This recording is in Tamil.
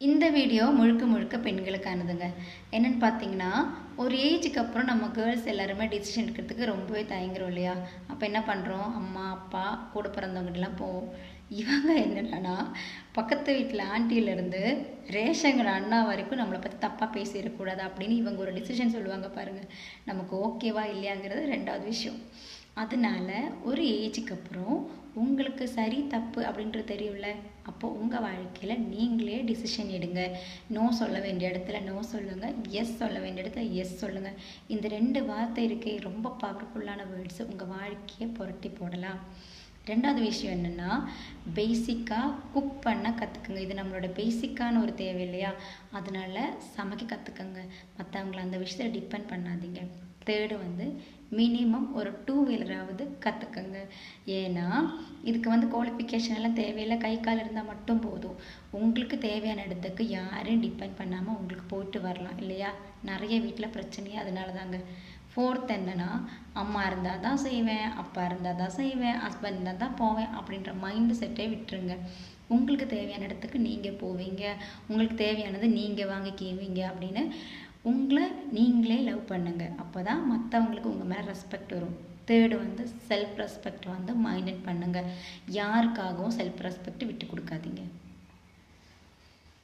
இந்த வீடியோ முழுக்க முழுக்க பெண்களுக்கானதுங்க. என்னன்னு பார்த்தீங்கன்னா, ஒரு ஏஜுக்கு அப்புறம் நம்ம கேர்ள்ஸ் எல்லாருமே டிசிஷன் எடுக்கிறதுக்கு ரொம்பவே தயங்குறோம் இல்லையா? அப்போ என்ன பண்ணுறோம்? அம்மா, அப்பா, கூட பிறந்தவங்ககிட்டலாம் போவோம். இவங்க என்னடான்னா, பக்கத்து வீட்டில் ஆண்டியிலேருந்து ரேஷன் அண்ணா வரைக்கும் நம்மளை பற்றி தப்பாக பேசிடக்கூடாது அப்படின்னு இவங்க ஒரு டிசிஷன் சொல்லுவாங்க பாருங்கள். நமக்கு ஓகேவா இல்லையாங்கிறது ரெண்டாவது விஷயம். அதனால ஒரு ஏஜுக்கு அப்புறம் உங்களுக்கு சரி தப்பு அப்படின்றது தெரியும்ல. அப்போது உங்கள் வாழ்க்கையில் நீங்களே டிசிஷன் எடுங்க. நோ சொல்ல வேண்டிய இடத்துல நோ சொல்லுங்கள், எஸ் சொல்ல வேண்டிய இடத்துல எஸ் சொல்லுங்கள். இந்த 2 வார்த்தை இருக்கே, ரொம்ப பவர்ஃபுல்லான வேர்ட்ஸு. உங்கள் வாழ்க்கையை புரட்டி போடலாம். ரெண்டாவது விஷயம் என்னென்னா, பேசிக்காக குக் பண்ண கற்றுக்குங்க. இது நம்மளோட பேசிக்கான ஒரு தேவை இல்லையா? அதனால் சமைக்க கற்றுக்குங்க. மற்றவங்கள அந்த விஷயத்தில் டிபெண்ட் பண்ணாதீங்க. தேர்டு வந்து மினிமம் ஒரு 2 வீலராவது கற்றுக்குங்க. ஏன்னா இதுக்கு குவாலிஃபிகேஷன் எல்லாம் தேவையில்லை. கை கால் இருந்தால் மட்டும் போதும். உங்களுக்கு தேவையான இடத்துக்கு யாரையும் டிபெண்ட் பண்ணாமல் உங்களுக்கு போயிட்டு வரலாம் இல்லையா? நிறைய வீட்டில் பிரச்சனையே அதனால தாங்க. ஃபோர்த் என்னென்னா, அம்மா இருந்தால் தான் செய்வேன், அப்பா இருந்தால் தான் செய்வேன், ஹஸ்பண்ட் இருந்தால் தான் போவேன் அப்படின்ற மைண்டு செட்டே விட்டுருங்க. உங்களுக்கு தேவையான இடத்துக்கு நீங்கள் போவீங்க, உங்களுக்கு தேவையானது நீங்கள் வாங்கிக்குவீங்க அப்படின்னு உங்களை நீங்களே லவ் பண்ணுங்க. அப்போ தான் மற்றவங்களுக்கு உங்கள் மேலே ரெஸ்பெக்ட் வரும். தேர்டு வந்து செல்ஃப் ரெஸ்பெக்ட் மெயின்டைன் பண்ணுங்கள். யாருக்காகவும் செல்ஃப் ரெஸ்பெக்ட் விட்டு கொடுக்காதீங்க.